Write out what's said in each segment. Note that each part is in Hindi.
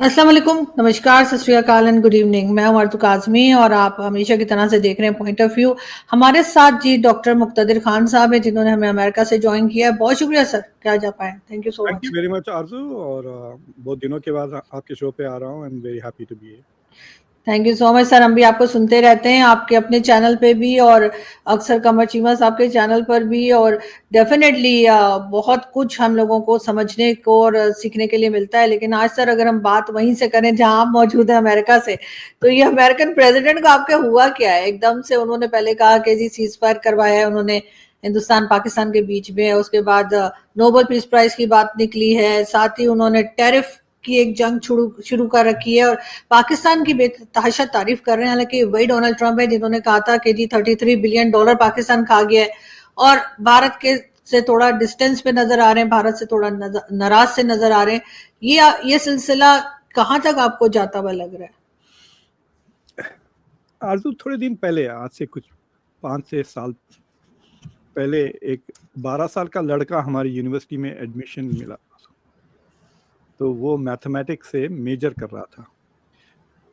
अस्सलाम वालेकुम, नमस्कार, सत श्री अकाल एंड गुड इवनिंग। मैं हूं अर्तु काज़मी और आप हमेशा की तरह से देख रहे हैं पॉइंट ऑफ व्यू। हमारे साथ जी डॉक्टर मुक्तदिर खान साहब हैं जिन्होंने हमें अमेरिका से ज्वाइन किया है। बहुत शुक्रिया सर कि आज आप आए। Thank you so thank you much. Very much आरजू। और बहुत दिनों के बाद आपके शो पे आ रहा हूँ। I am very happy to be here. Thank you so much sir. हम भी आपको सुनते रहते हैं आपके अपने चैनल पे भी और अक्सर कमर चीमा साहब के चैनल पर भी। और डेफिनेटली बहुत कुछ हम लोगों को समझने को और सीखने के लिए मिलता है। लेकिन आज सर अगर हम बात वहीं से करें जहां आप मौजूद हैं अमेरिका से, तो ये अमेरिकन प्रेसिडेंट का आपके हुआ क्या है? एकदम से उन्होंने पहले कहा कि जी सीज फायर करवाया है उन्होंने हिंदुस्तान पाकिस्तान के बीच में, उसके बाद नोबेल पीस प्राइज की बात निकली है, साथ ही उन्होंने टैरिफ की एक जंग शुरू कर रखी है और पाकिस्तान की बेतहाशा तारीफ कर रहे हैं। हालांकि वही डोनाल्ड ट्रंप है जिन्होंने कहा था कि जी $33 बिलियन पाकिस्तान खा गया है और भारत के से थोड़ा डिस्टेंस पे नजर आ रहे हैं, भारत से थोड़ा नाराज से नजर आ रहे हैं। ये सिलसिला कहां तक आपको जाता हुआ लग रहा है? आरजू, थोड़े दिन पहले, आज से कुछ 5 से 6 साल पहले, एक 12 साल का लड़का हमारी यूनिवर्सिटी में एडमिशन मिला। तो वो मैथमेटिक्स से मेजर कर रहा था।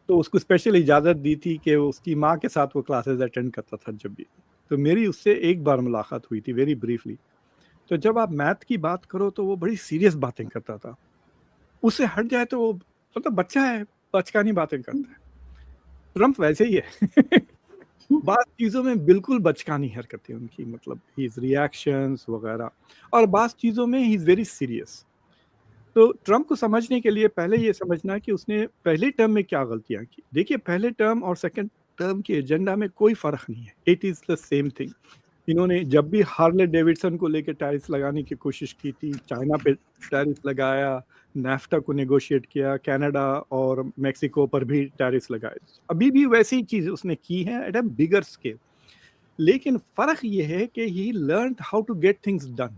तो उसको स्पेशल इजाज़त दी थी कि उसकी माँ के साथ वो क्लासेस अटेंड करता था जब भी। तो मेरी उससे एक बार मुलाकात हुई थी, वेरी ब्रीफली। तो जब आप मैथ की बात करो तो वो बड़ी सीरियस बातें करता था। उससे हट जाए तो वो मतलब बच्चा है, बचकानी बातें करता है। ट्रम्प वैसे ही है। बात चीज़ों में बिल्कुल बचकानी हरकतें उनकी, मतलब हिज रिएक्शंस वगैरह। और बात चीज़ों में ही इज़ वेरी सीरियस। तो ट्रम्प को समझने के लिए पहले ये समझना कि उसने पहले टर्म में क्या गलतियाँ की। देखिए, पहले टर्म और सेकंड टर्म के एजेंडा में कोई फ़र्क नहीं है, it is the same thing. इन्होंने जब भी हार्ले डेविडसन को लेके टैरिफ लगाने की कोशिश की थी, चाइना पे टैरिफ लगाया, नाफ्टा को नेगोशिएट किया, कनाडा और मेक्सिको पर भी टैरिफ लगाए। अभी भी वैसी ही चीज़ उसने की है एट अ बिगर स्केल। लेकिन फ़र्क ये है कि he learned how to get things done.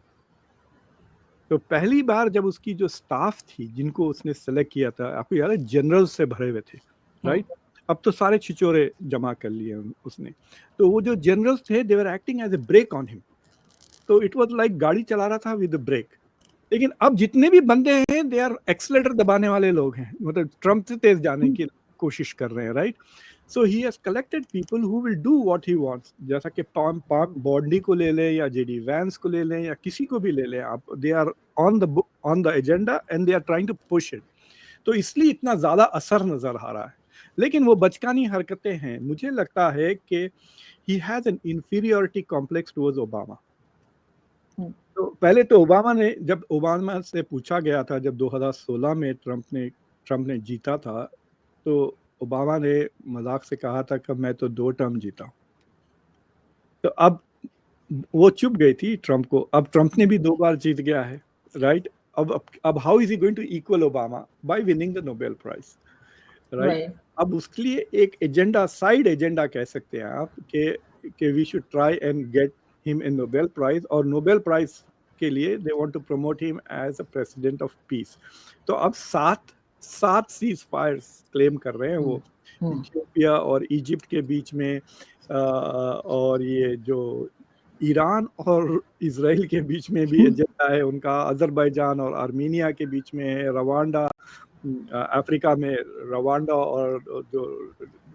तो पहली बार जब उसकी जो स्टाफ थी जिनको उसने सेलेक्ट किया था, आपको याद है जनरल से भरे हुए थे, राइट? अब तो सारे छिचोरे जमा कर लिए उसने। तो वो जो जनरल्स थे, they were acting as a brake on him. तो इट वाज लाइक गाड़ी चला रहा था विद ब्रेक। लेकिन अब जितने भी बंदे हैं, दे आर एक्सेलेटर दबाने वाले लोग हैं, मतलब ट्रम्प से तेज जाने की कोशिश कर रहे हैं, right? So he has collected people who will do what he wants. जैसा कि पाक बॉन्डी को ले लें या जेडी वैंस को ले लें या किसी को भी ले लें आप, they are on the agenda and they are trying to push it. तो इसलिए इतना ज्यादा असर नजर आ रहा है। लेकिन वो बचकानी हरकतें हैं। मुझे लगता है कि he has an inferiority complex towards Obama. तो पहले तो ओबामा ने, जब ओबामा से पूछा गया था, जब 2016 में ट्रम्प ने जीता था, तो ओबामा ने मजाक से कहा था कि मैं तो 2 टर्म जीता हूं। तो अब वो चुप गई थी ट्रम्प को। अब ट्रम्प ने भी 2 बार जीत गया है, राइट? अब how is he going to equal Obama? By winning the Nobel prize, right? Right. अब उसके लिए एक एजेंडा, साइड एजेंडा कह सकते हैं आप, कि we should try and get him in Nobel prize. और नोबेल प्राइज के लिए they want to promote him as a president of peace. तो अब सात सात सीज फायर्स क्लेम कर रहे हैं वो, इथियोपिया और इजिप्ट के बीच में, और ये जो ईरान और इसराइल के बीच में भी एजेंडा है उनका, अजरबैजान और आर्मीनिया के बीच में है, रवांडा, अफ्रीका में रवांडा और जो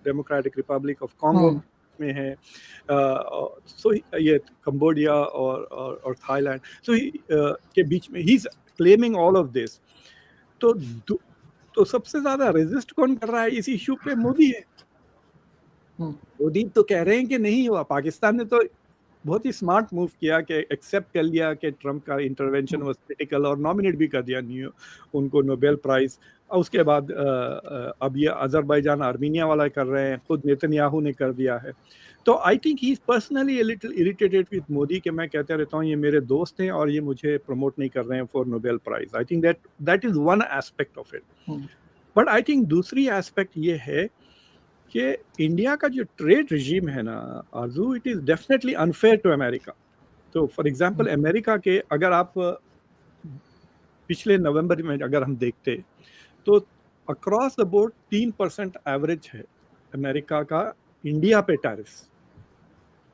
डेमोक्रेटिक रिपब्लिक ऑफ कॉन्गो में है, सो ये कंबोडिया और थाईलैंड, सो के बीच में ही क्लेमिंग ऑल ऑफ दिस। तो तो सबसे ज्यादा रेजिस्ट कौन कर रहा है इस इश्यू पे? मोदी है। मोदी तो कह रहे हैं कि नहीं हुआ। पाकिस्तान ने तो बहुत ही स्मार्ट मूव किया कि एक्सेप्ट कर लिया कि ट्रम्प का इंटरवेंशन वाज क्रिटिकल और नॉमिनेट भी कर दिया उनको नोबेल प्राइज। और उसके बाद अब ये अजरबैजान आर्मीनिया वाला कर रहे हैं, खुद नेतन्याहू ने कर दिया है। तो I think he is personally a little irritated with Modi कि मैं कहते रहता हूँ ये मेरे दोस्त हैं और ये मुझे प्रमोट नहीं कर रहे हैं for Nobel prize. I think that is one aspect of it. But I think दूसरी एस्पेक्ट ये है कि इंडिया का जो ट्रेड रिजीम है ना Arzoo, it is definitely unfair to America. तो फॉर एग्जांपल अमेरिका के, अगर आप पिछले नवंबर में अगर हम देखते, तो अक्रॉस द बोर्ड 3% एवरेज है अमेरिका का इंडिया पे टैरिफ,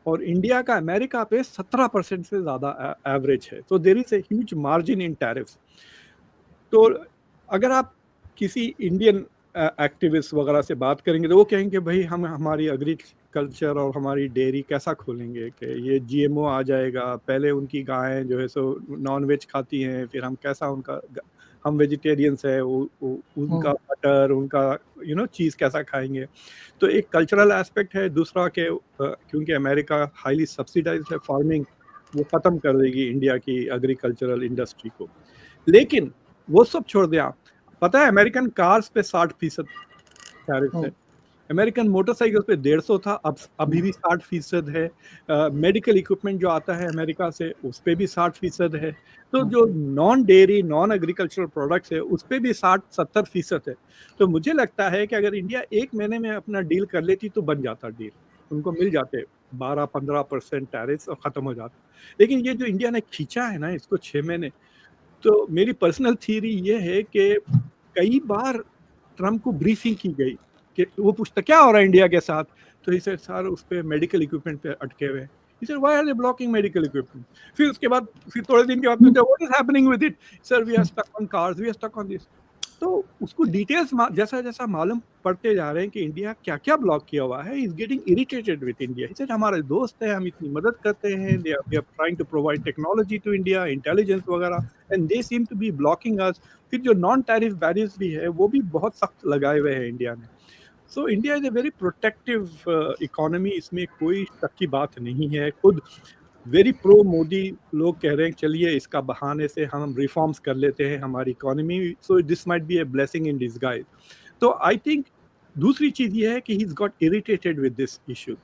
और इंडिया का अमेरिका पे 17% से ज्यादा एवरेज है। तो there is a huge margin in tariff. तो अगर आप किसी इंडियन एक्टिविस्ट वगैरह से बात करेंगे तो वो कहेंगे भाई हम हमारी एग्रीकल्चर और हमारी डेयरी कैसा खोलेंगे कि ये जीएमओ आ जाएगा, पहले उनकी गायें जो है सो नॉन वेज खाती हैं, फिर हम कैसा उनका हम वेजिटेरियंस है उनका बटर उनका चीज़ कैसा खाएंगे। तो एक कल्चरल एस्पेक्ट है, दूसरा के क्योंकि अमेरिका हाईली सब्सिडाइज्ड है फार्मिंग, वो ख़त्म कर देगी इंडिया की एग्रीकल्चरल इंडस्ट्री को। लेकिन वो सब छोड़ दें आप, पता है अमेरिकन कार्स पे 60% टैरिफ है, अमेरिकन मोटरसाइकिल पे 150 था, अब अभी भी 60% है। मेडिकल इक्विपमेंट जो आता है अमेरिका से उस पे भी 60% है। तो जो non dairy non agricultural products है उस पे भी 60-70% है। तो मुझे लगता है कि अगर इंडिया 1 महीने में अपना डील कर लेती तो बन जाता डील, उनको मिल जाते 12-15% टैरिफ और ख़त्म हो जाता। लेकिन ये जो इंडिया ने खींचा है ना इसको 6 महीने, तो मेरी पर्सनल थ्योरी ये है कि कई बार ट्रम्प को ब्रीफिंग की गई कि वो पूछता क्या हो रहा है इंडिया के साथ, तो ही सर उस पर मेडिकल इक्विपमेंट पे अटके हुए हैं। He said, why are they blocking medical equipment? फिर उसके बाद फिर थोड़े दिन के बाद पूछा what is happening with it? Sir, we are stuck on cars, we are stuck on this. तो उसको डिटेल्स जैसा जैसा मालूम पड़ते जा रहे हैं कि इंडिया क्या क्या ब्लॉक किया हुआ है, is getting irritated with India. He said, हमारे दोस्त हैं, हम इतनी मदद करते हैं, they are trying to provide technology to India, intelligence वगैरह, and they seem to be blocking us. फिर जो नॉन टैरिफ बैरियर्स भी है वो भी बहुत सख्त लगाए हुए हैं इंडिया ने। So India is a very protective economy, इसमें कोई शक की बात नहीं है। खुद वेरी प्रो मोदी लोग कह रहे हैं चलिए इसका बहाने से हम रिफॉर्म्स कर लेते हैं हमारी economy, so this might be a blessing in disguise. तो आई थिंक दूसरी चीज़ ये है कि he is got irritated with this issue,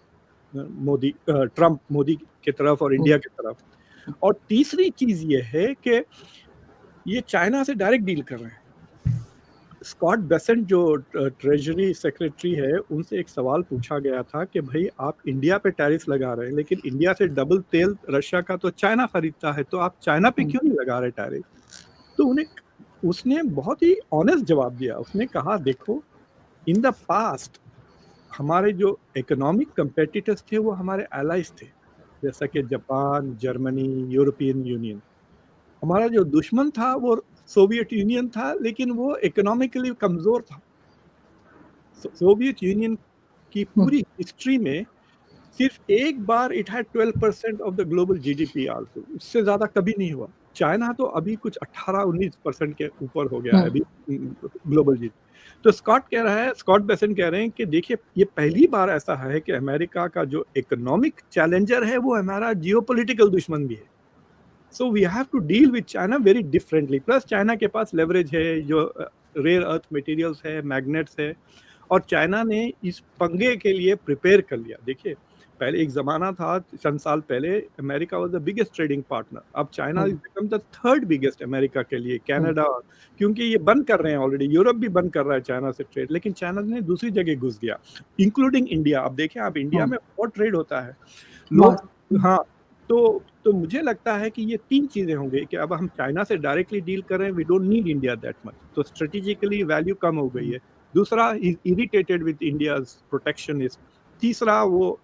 Modi Trump Modi की तरफ और इंडिया की तरफ। और तीसरी चीज़ ये है कि ये चाइना से डायरेक्ट डील कर रहे हैं। स्कॉट बेसेंट जो ट्रेजरी सेक्रेटरी है उनसे एक सवाल पूछा गया था कि भाई आप इंडिया पे टैरिफ लगा रहे हैं लेकिन इंडिया से डबल तेल रशिया का तो चाइना खरीदता है, तो आप चाइना पे क्यों नहीं लगा रहे टैरिफ? तो उसने बहुत ही ऑनेस्ट जवाब दिया। उसने कहा देखो, इन द पास्ट हमारे जो इकोनॉमिक कंपेटिटर्स थे वो हमारे एलाइज थे, जैसा कि जापान, जर्मनी, यूरोपियन यूनियन। हमारा जो दुश्मन था वो सोवियत यूनियन था, लेकिन वो इकोनॉमिकली कमज़ोर था। सोवियत यूनियन की पूरी हिस्ट्री में सिर्फ एक बार it had 12% of the global GDP also, उससे ज़्यादा कभी नहीं हुआ। चाइना तो अभी कुछ 18-19% के ऊपर हो गया है अभी ग्लोबल जीडीपी। तो स्कॉट बेसेंट कह रहे हैं कि देखिए ये पहली बार ऐसा है कि अमेरिका का जो इकोनॉमिक चैलेंजर है वो हमारा जियोपॉलिटिकल दुश्मन भी है। So we have to deal with China very differently. Plus China के पास लेवरेज है, जो रेयर अर्थ मटेरियल्स है, मैग्नेट्स है, और चाइना ने इस पंगे के लिए प्रिपेयर कर लिया। देखिए पहले एक ज़माना था, चंद साल पहले America was the biggest trading partner, अब China is become the third biggest America के लिए, कनाडा, क्योंकि ये बंद कर रहे हैं ऑलरेडी, यूरोप भी बंद कर रहा है चाइना से ट्रेड, लेकिन चाइना ने दूसरी जगह घुस गया, इंक्लूडिंग इंडिया। अब देखें आप इंडिया में बहुत ट्रेड होता है लोग। हाँ, तो मुझे लगता है कि ये 3 चीज़ें होंगी कि अब हम चाइना से डायरेक्टली डील कर रहे हैं, we don't need India that much, तो स्ट्रेटेजिकली वैल्यू कम हो गई है। दूसरा, इरिटेटेड विद इंडियाज प्रोटेक्शनिस्ट। तीसरा, वो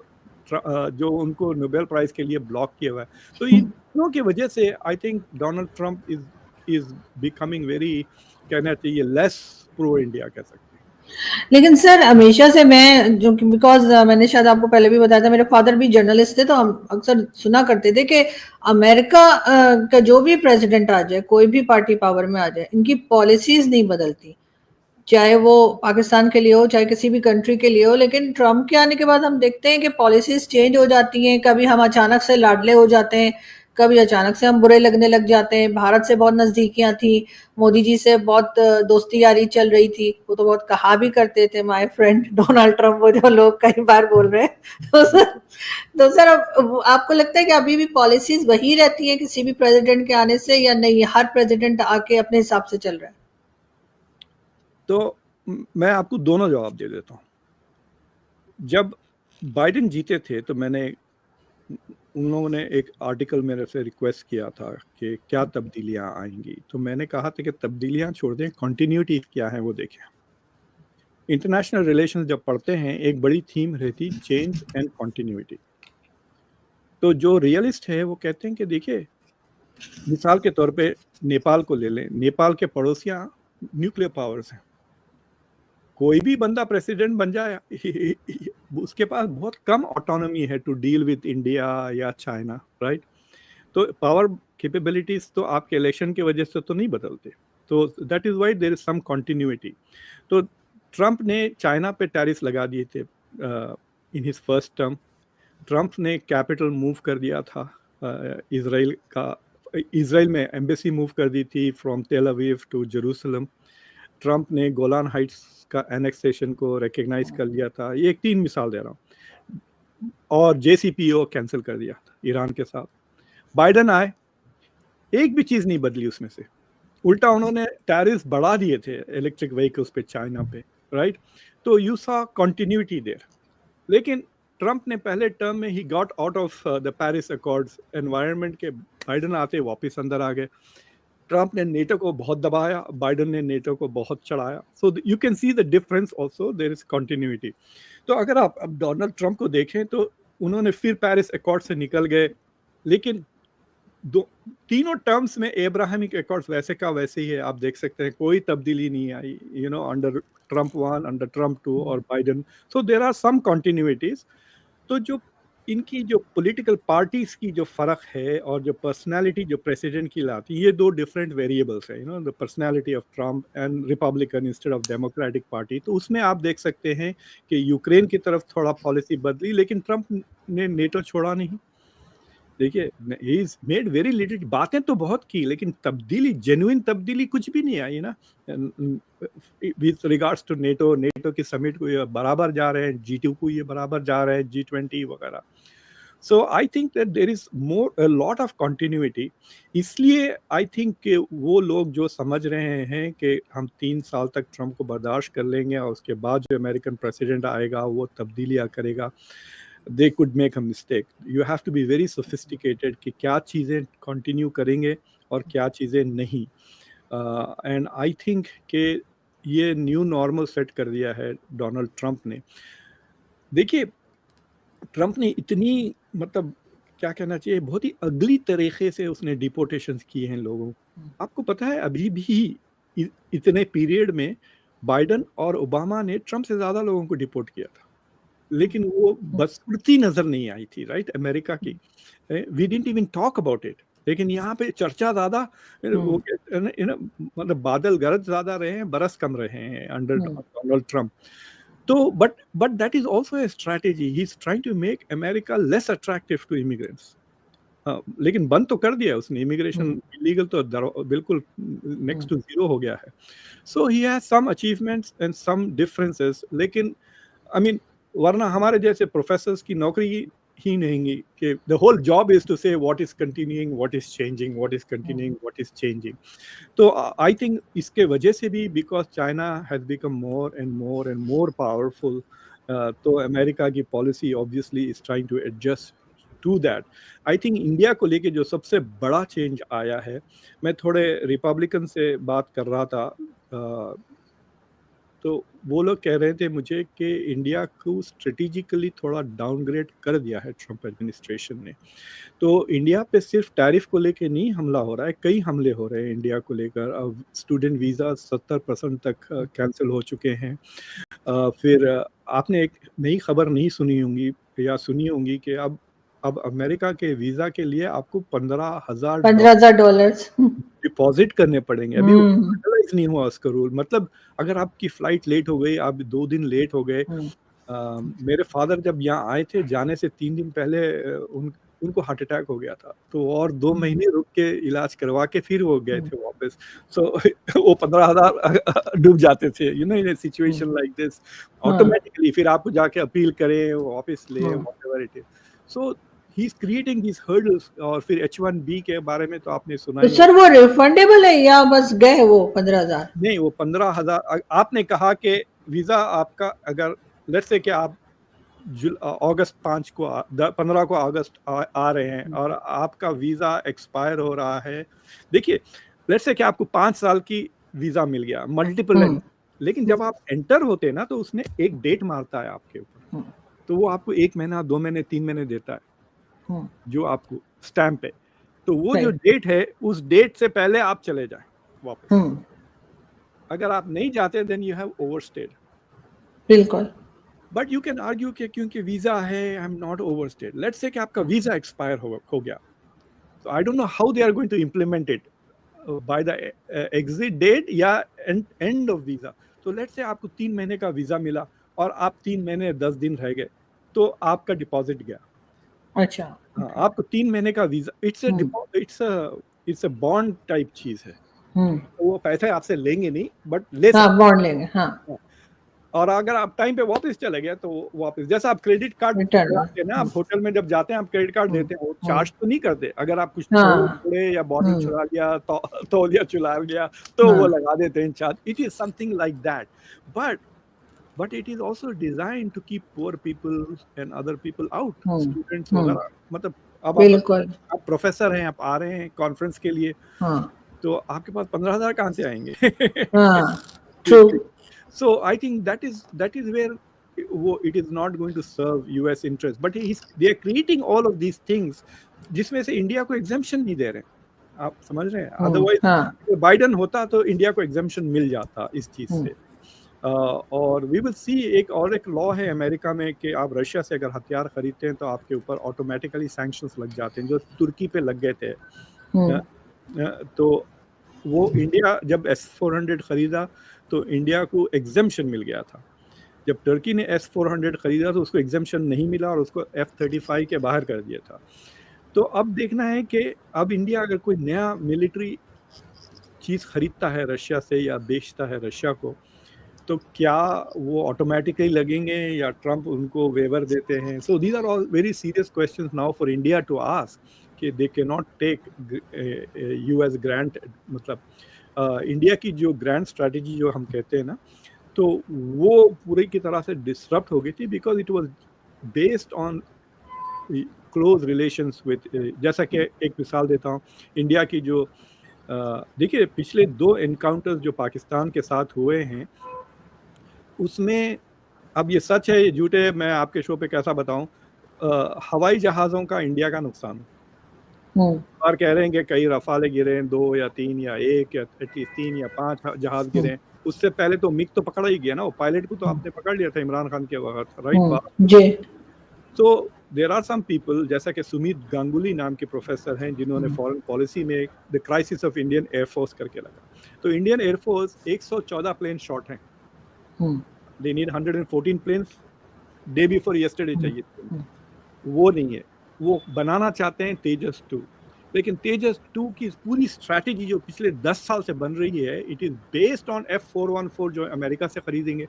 जो उनको नोबेल प्राइज़ के लिए ब्लॉक किया हुआ है। तो इन दोनों की वजह से I think Donald Trump is becoming very, कहना चाहिए, लेस प्रो इंडिया कह सकते हैं। लेकिन सर हमेशा से मैं जो बिकॉज मैंने शायद आपको पहले भी बताया था, मेरे फादर भी जर्नलिस्ट थे, तो हम अक्सर सुना करते थे कि अमेरिका का जो भी प्रेसिडेंट आ जाए, कोई भी पार्टी पावर में आ जाए, इनकी पॉलिसीज नहीं बदलती, चाहे वो पाकिस्तान के लिए हो चाहे किसी भी कंट्री के लिए हो। लेकिन ट्रम्प के आने के बाद हम देखते हैं कि पॉलिसीज चेंज हो जाती हैं, कभी हम अचानक से लाडले हो जाते हैं, कभी अचानक से हम बुरे लगने लग जाते हैं। भारत से बहुत नजदीकियां थी, मोदी जी से बहुत दोस्ती यारी चल रही थी, वो तो बहुत कहा भी करते थे माय फ्रेंड डोनाल्ड ट्रम्प, वो जो लोग कई बार बोल रहे हैं। तो सर आपको लगता है कि अभी भी पॉलिसीज वही रहती हैं किसी भी प्रेसिडेंट के आने से, या नहीं हर प्रेसिडेंट आके अपने हिसाब से चल रहा है? तो मैं आपको दोनों जवाब दे देता हूँ। जब बाइडेन जीते थे तो उन लोगों ने एक आर्टिकल मेरे से रिक्वेस्ट किया था कि क्या तब्दीलियाँ आएंगी, तो मैंने कहा था कि तब्दीलियाँ छोड़ दें, कंटिन्यूटी क्या है वो देखें। इंटरनेशनल रिलेशंस जब पढ़ते हैं एक बड़ी थीम रहती चेंज एंड कंटिन्यूटी। तो जो रियलिस्ट है वो कहते हैं कि देखिए, मिसाल के तौर पे नेपाल को ले लें, नेपाल के पड़ोसियाँ न्यूक्लियर पावर्स हैं, कोई भी बंदा प्रेसिडेंट बन जाए, उसके पास बहुत कम ऑटोनॉमी है टू डील विद इंडिया या चाइना, राइट? तो पावर कैपेबिलिटीज तो आपके इलेक्शन की वजह से तो नहीं बदलते, तो that is why there is some continuity. तो ट्रंप ने चाइना पे टैरिफ लगा दिए थे in his first term. Trump ने कैपिटल मूव कर दिया था इजराइल का, इजराइल में एम्बेसी मूव कर दी थी फ्रॉम तेल अवीव टू जेरूसलम। ट्रंप ने गोलान हाइट्स का एनेक्सेशन को रिकग्नाइज कर लिया था। ये एक 3 मिसाल दे रहा हूँ। और JCPO कैंसिल कर दिया था ईरान के साथ। बाइडन आए, एक भी चीज नहीं बदली उसमें से, उल्टा उन्होंने टैरिफ बढ़ा दिए थे इलेक्ट्रिक व्हीकल्स पे, चाइना पे, राइट? तो यू सा कंटिन्यूटी देयर। लेकिन ट्रंप ने पहले टर्म में he got out of the Paris accords environment के। बाइडन आते वापस अंदर आ गए। ट्रंप ने नेटो को बहुत दबाया, बाइडन ने नेटो को बहुत चढ़ाया। So you can see the difference also, there is continuity. तो अगर आप अब डोनाल्ड ट्रंप को देखें तो उन्होंने फिर पेरिस अकॉर्ड से निकल गए, लेकिन तीनों टर्म्स में एब्राहमिक अकॉर्ड्स वैसे का वैसे ही है। आप देख सकते हैं कोई तब्दीली नहीं आई, you know, under Trump 1, under Trump 2 और Biden. So there are some continuities. तो जो इनकी जो पॉलिटिकल पार्टीज की जो फर्क है और जो पर्सनालिटी जो प्रेसिडेंट की लाती, ये 2 डिफरेंट वेरिएबल्स है, you know, the personality of Trump and Republican instead of democratic party. तो उसमें आप देख सकते हैं कि यूक्रेन की तरफ थोड़ा पॉलिसी बदली, लेकिन ट्रंप ने नेटो छोड़ा नहीं। देखिए, he is made very little, बातें तो बहुत की, लेकिन तब्दीली, जेन्युइन तब्दीली कुछ भी नहीं आई ना। With regards to NATO, NATO की समिट को ये बराबर जा रहे हैं, G2 को ये बराबर जा रहे हैं, G20 वगैरह। So I think that there is more a lot of continuity. इसलिए आई थिंक कि वो लोग जो समझ रहे हैं कि हम 3 साल तक ट्रंप को बर्दाश्त कर लेंगे और उसके बाद जो अमेरिकन प्रेसिडेंट आएगा वो तब्दीलियाँ करेगा, they could make a mistake. You have to be very sophisticated कि क्या चीज़ें कंटिन्यू करेंगे और क्या चीज़ें नहीं। एंड आई थिंक कि ये न्यू नॉर्मल सेट कर दिया है डोनाल्ड ट्रंप ने। देखिए, ट्रंप ने इतनी, मतलब क्या कहना चाहिए, बहुत ही अगली तरीके से उसने डिपोर्टेशंस किए हैं लोगों को। आपको पता है अभी भी इतने पीरियड में बाइडन और ओबामा ने ट्रंप से ज़्यादा लोगों को डिपोर्ट किया था, लेकिन वो बदसूरती नजर नहीं आई थी, राइट, अमेरिका की। We didn't even talk about it. लेकिन यहाँ पे चर्चा ज्यादा, वो मतलब बादल गरज ज्यादा रहे हैं, बरस कम रहे हैं अंडर डोनाल्ड ट्रंप। तो but that is also a strategy. He is trying to make America less attractive to immigrants. लेकिन बंद तो कर दिया उसने इमिग्रेशन, इलीगल तो बिल्कुल नेक्स्ट टू जीरो हो गया है। So he has some achievements and some differences. लेकिन आई मीन, वरना हमारे जैसे प्रोफेसर्स की नौकरी ही नहीं कि the whole job is to say what is continuing, what is changing, what is continuing, what is changing. तो आई थिंक इसके वजह से भी, because China has become more and more and more powerful, तो अमेरिका की policy obviously is trying to adjust to that. I think India को लेके जो सबसे बड़ा चेंज आया है, मैं थोड़े रिपब्लिकन से बात कर रहा था, तो वो लोग कह रहे थे मुझे कि इंडिया को स्ट्रेटेजिकली थोड़ा डाउनग्रेड कर दिया है ट्रंप एडमिनिस्ट्रेशन ने। तो इंडिया पे सिर्फ टैरिफ को लेके नहीं हमला हो रहा है, कई हमले हो रहे हैं इंडिया को लेकर। अब स्टूडेंट वीज़ा 70% तक कैंसिल हो चुके हैं। फिर आपने एक नई खबर नहीं सुनी होंगी या सुनी होंगी कि अब अमेरिका के वीज़ा के लिए आपको $15,000 डिपॉजिट करने पड़ेंगे। अभी फाइनलाइज नहीं हुआ उसका रूल। मतलब अगर आपकी फ्लाइट लेट हो गई, आप 2 दिन लेट हो गए। मेरे फादर जब यहाँ आए थे, जाने से 3 दिन पहले उनको हार्ट अटैक हो गया था, तो और 2 महीने रुक के इलाज करवा के फिर वो गए थे वापस। सो वो 15,000 डूब जाते थे, you know, in a situation like this. Automatically फिर आपको जाके अपील करें, वापस ले, whatever it is. So he is creating these hurdles. और फिर H1B के बारे में तो आपने सुना ही। तो सर वो रिफंडेबल है या बस गए वो 15,000? नहीं, वो 15,000। आपने कहा कि वीजा आपका, अगर लेट्स से कि आप अगस्त 5 को 15 को अगस्त आ रहे हैं और आपका वीजा एक्सपायर हो रहा है। देखिए, लेट्स से कि आपको 5 साल की वीजा मिल गया, मल्टीपल, लेकिन जब आप एंटर होते हैं ना, तो उसने एक डेट मारता है आपके ऊपर। तो वो आपको 1 महीना, 2 महीने, 3 महीने देता है, जो आपको स्टैम्प है। तो वो जो डेट है, उस डेट से पहले आप चले जाएं वापस। अगर आप नहीं जाते, देन यू हैव ओवरस्टेड। बिल्कुल। बट यू कैन आर्ग्यू कि क्योंकि वीजा है, I am not overstayed. Let's say कि आपका वीजा एक्सपायर हो गया, तो I don't know how they are going to implement it, by the exit date या एंड ऑफ वीजा। तो लेट्स से आपको 3 महीने का वीजा मिला और आप 3 महीने 10 दिन रह गए, तो आपका डिपॉजिट गया। अच्छा। हाँ, आपको 3 महीने का visa, it's a bond type चीज है। तो वो पैसे आपसे लेंगे नहीं, बट ले हाँ, सकते बॉन्ड लेंगे, हाँ। हैं। और अगर आप टाइम पे वापस चले गए तो वापस, जैसा आप क्रेडिट कार्ड रिटर्न। चलाते हैं ना, आप होटल में जब जाते हैं आप क्रेडिट कार्ड देते हैं, वो चार्ज तो नहीं करते। अगर आप कुछ हाँ। छोड़े या बॉटल चुरा लिया, तौलिया चुरा लिया, तो वो लगा देते हैं charge. It is something like that, but it is also design to keep poor people and other people out, students वगैरह। मतलब अब बिल्कुल। आप प्रोफेसर हैं, आप आ रहे हैं कॉन्फ्रेंस के लिए, हाँ, तो आपके पास 15,000 कहाँ से आएंगे? हाँ, true. So I think that is where it is not going to serve US interest, but they are creating all of these things जिसमें से इंडिया को एग्जेम्पशन नहीं दे रहे हैं। आप समझ रहे हैं? अदरवाइज हाँ। बाइडन होता तो इंडिया को एग्जेम्पशन मिल जाता इस चीज से। और वी विल सी, एक लॉ है अमेरिका में कि आप रशिया से अगर हथियार खरीदते हैं तो आपके ऊपर ऑटोमेटिकली सैंक्शंस लग जाते हैं, जो तुर्की पे लग गए थे। तो वो इंडिया जब S-400 खरीदा तो इंडिया को एग्जेम्पशन मिल गया था। जब टर्की ने S-400 खरीदा तो उसको एग्जेम्पशन नहीं मिला और उसको F-35 के बाहर कर दिया था। तो अब देखना है कि अब इंडिया अगर कोई नया मिलिट्री चीज़ खरीदता है रशिया से या बेचता है रशिया को, तो क्या वो ऑटोमेटिकली लगेंगे या ट्रम्प उनको वेवर देते हैं? So these are all very serious questions now for India to ask, कि they can not take US grant. मतलब इंडिया की जो ग्रैंड स्ट्रैटेजी जो हम कहते हैं ना, तो वो पूरी की तरह से डिसरप्ट हो गई थी, because it was based on close relations with, जैसा कि एक मिसाल देता हूँ, इंडिया की जो देखिए पिछले 2 एनकाउंटर्स जो पाकिस्तान के साथ हुए हैं, उसमें, अब ये सच है ये झूठ है, मैं आपके शो पे कैसा बताऊं, हवाई जहाज़ों का इंडिया का नुकसान और कह रहे हैं कि कई रफाले गिरे हैं, 2 या 3 या 1 या 3 या 5 जहाज गिरे हैं। उससे पहले तो मिग तो पकड़ा ही गया ना, वो पायलट को तो आपने पकड़ लिया था इमरान खान के वक्त, राइट बात जी। तो देर आर सम पीपल, जैसा कि सुमित गांगुली नाम के प्रोफेसर हैं, जिन्होंने फॉरेन पॉलिसी में the crisis of Indian air force करके लगा। तो इंडियन एयरफोर्स 114 प्लेन शॉर्ट हैं, they need 114 planes, day before yesterday चाहिए, वो नहीं है। वो बनाना चाहते हैं तेजस 2, लेकिन तेजस 2 की पूरी स्ट्रैटेजी जो पिछले 10 साल से बन रही है, it is based on F-414 जो अमेरिका से खरीदेंगे।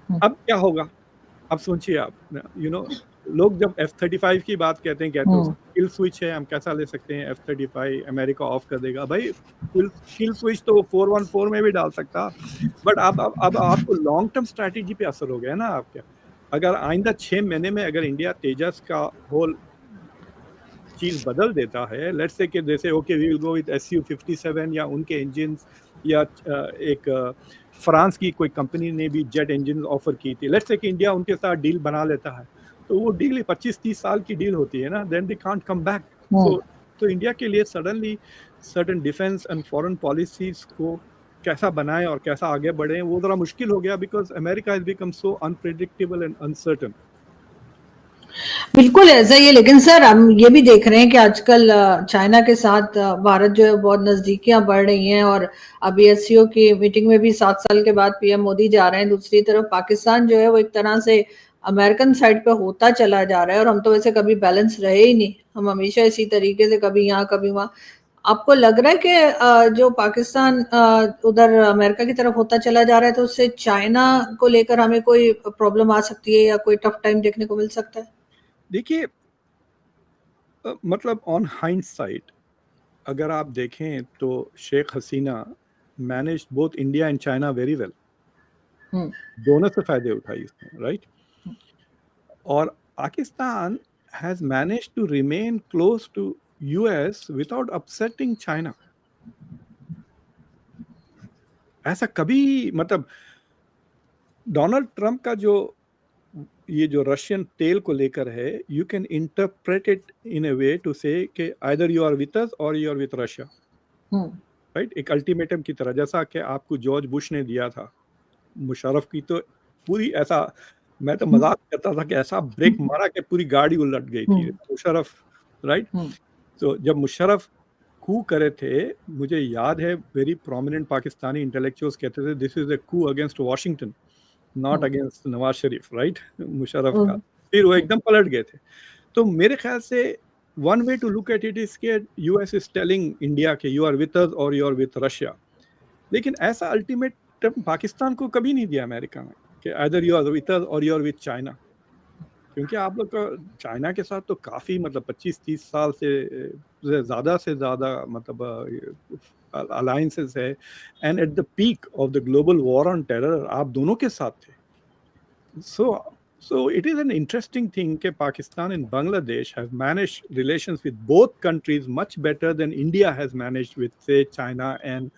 अब क्या होगा, अब सोचिए आप, लोग जब F-35 की बात कहते हैं किल स्विच है, हम कैसा ले सकते हैं, F-35 अमेरिका ऑफ कर देगा। भाई किल स्विच तो 414 में भी डाल सकता, बट अब आपको लॉन्ग टर्म स्ट्रैटेजी पे असर हो गया ना आपके। अगर आइंदा 6 महीने में अगर इंडिया तेजस का होल चीज बदल देता है, लेट्स से कि जैसे okay we will go with Su-57 या उनके इंजन, या एक फ्रांस की कोई कंपनी ने भी जेट इंजन ऑफर की थी, लेट्स से कि इंडिया उनके साथ डील बना लेता है, तो वो डील 25-30 साल की डील होती है ना, then they can't come back. तो इंडिया के लिए suddenly certain defence and foreign policies को कैसा बनाएं और कैसा आगे बढ़े, वो जरा मुश्किल हो गया, because America has become so unpredictable and uncertain. बिल्कुल ऐसा ही है, लेकिन सर हम ये भी देख रहे हैं कि आजकल चाइना के साथ भारत जो है बहुत नजदीकियां बढ़ रही हैं, और अभी SCO की मीटिंग में भी 7 साल के बाद PM मोदी जा रहे हैं। दूसरी तरफ पाकिस्तान जो है वो एक तरह से अमेरिकन साइड पे होता चला जा रहा है, और हम तो वैसे कभी बैलेंस रहे ही नहीं, हम हमेशा इसी तरीके से कभी यहाँ कभी वहाँ। आपको लग रहा है कि जो पाकिस्तान उधर अमेरिका की तरफ होता चला जा रहा है, तो उससे चाइना को लेकर हमें कोई प्रॉब्लम आ सकती है या कोई टफ टाइम देखने को मिल सकता है? देखिए, मतलब ऑन हाइंडसाइट अगर आप देखें तो Sheikh Hasina manage both India and China very well, दोनों से फायदे उठाई उसने, राइट। और Pakistan has manage to remain close to US without upsetting China. ऐसा कभी, मतलब डोनाल्ड ट्रंप का जो ये जो रशियन तेल को लेकर है, you can interpret it in a way to say कि either you are with us और you are with Russia, right. एक अल्टीमेटम की तरह, जैसा कि आपको जॉर्ज बुश ने दिया था मुशर्रफ की, तो पूरी ऐसा, मैं तो मजाक करता था कि ऐसा ब्रेक मारा कि पूरी गाड़ी उलट गई थी। मुशर्रफ, राइट? तो जब मुशर्रफ कू करे थे, मुझे याद है वेरी प्रोमिनेंट पाकिस्तानी इंटेलेक्चुअल्स कहते थे this is a coup against Washington, not against Nawaz Sharif, right? Musharraf का। फिर वो एकदम पलट गए थे। तो मेरे ख्याल से one way to look at it is के यूएस इज टेलिंग इंडिया के यू आर विथ अस और यू आर विथ रशिया, लेकिन ऐसा अल्टीमेटम पाकिस्तान को कभी नहीं दिया अमेरिका ने कि either you are with us और यू आर विथ चाइना, क्योंकि आप लोग का चाइना के साथ तो काफ़ी मतलब 25-30 साल से ज़्यादा मतलब अलायंसेस है, and at the peak of the global war on terror आप दोनों के साथ थे। So it is an interesting thing that Pakistan and Bangladesh have managed relations with both countries much better than India has managed with, say, China and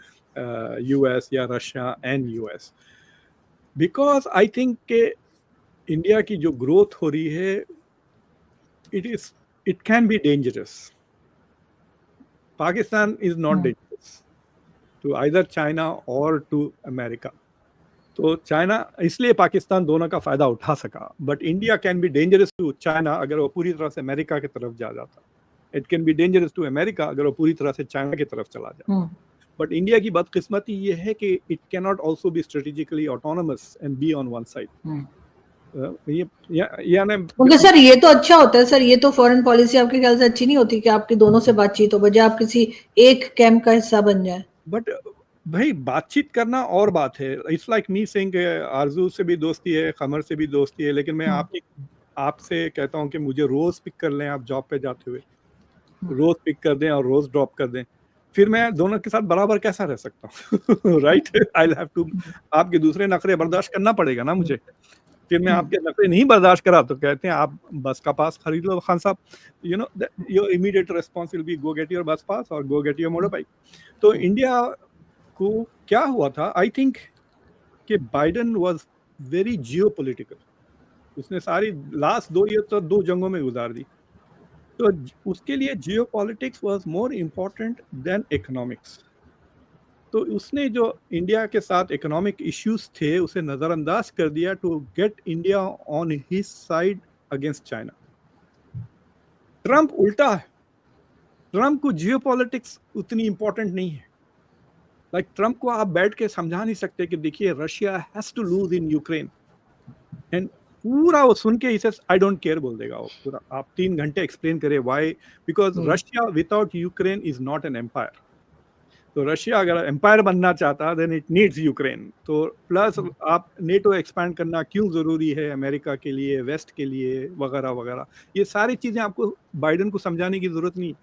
US, या Russia and US. Because I think कि इंडिया की जो ग्रोथ हो रही है, it can be dangerous. Pakistan is not dangerous to either China or to America. तो चाइना, इसलिए पाकिस्तान दोनों का फायदा उठा सका, but India can be dangerous to China अगर वो पूरी तरह से अमेरिका की तरफ जा जाता। It can be dangerous to America अगर वो पूरी तरह से चाइना की तरफ चला जाता। बट इंडिया की बदकिस्मती ये है कि it can not also be strategically autonomous and be on one side. Okay sir, ये तो अच्छा होता है सर, ये तो फॉरेन पॉलिसी आपके ख्याल से अच्छी नहीं होती कि आपकी दोनों से बातचीत हो, बजाय आप किसी एक कैंप का हिस्सा बन जाए। बट भाई बातचीत करना और बात है। इट्स लाइक मी सेइंग आरजू से भी दोस्ती है, कमर से भी दोस्ती है, लेकिन मैं आपसे कहता हूँ कि मुझे रोज पिक कर लें आप जॉब पे जाते हुए, रोज पिक कर दें और रोज ड्रॉप कर दें, फिर मैं दोनों के साथ बराबर कैसा रह सकता हूँ? राइट? आई हैव टू, आपके दूसरे नखरे बर्दाश्त करना पड़ेगा ना मुझे। फिर मैं आपके नखरे नहीं बर्दाश्त करा तो कहते हैं आप बस का पास खरीद लो खान साहब, you know your immediate response will be go get your बस पास और गो गेट योर मोटर बाइक। तो इंडिया को क्या हुआ था, आई थिंक कि बाइडेन वाज वेरी जियोपॉलिटिकल। उसने सारी लास्ट 2 ईयर तो 2 जंगों में गुजार दी, तो उसके लिए geopolitics was more important then economics. तो उसने जो इंडिया के साथ इकोनॉमिक इश्यूज थे उसे नज़रअंदाज कर दिया to get India on his side against China. Trump उल्टा है, ट्रम्प को जियोपॉलिटिक्स उतनी इंपॉर्टेंट नहीं है। लाइक ट्रम्प को आप बैठ के समझा नहीं सकते कि देखिए Russia has to lose in Ukraine, and पूरा वो सुन के इसे आई डोंट केयर बोल देगा वो पूरा। आप 3 घंटे एक्सप्लेन करें why, because Russia without Ukraine is not an empire. तो रशिया अगर एम्पायर बनना चाहता देन इट नीड्स यूक्रेन। तो प्लस आप नेटो एक्सपैंड करना क्यों ज़रूरी है अमेरिका के लिए, वेस्ट के लिए, वगैरह वगैरह, ये सारी चीज़ें आपको बाइडेन को समझाने की ज़रूरत नहीं,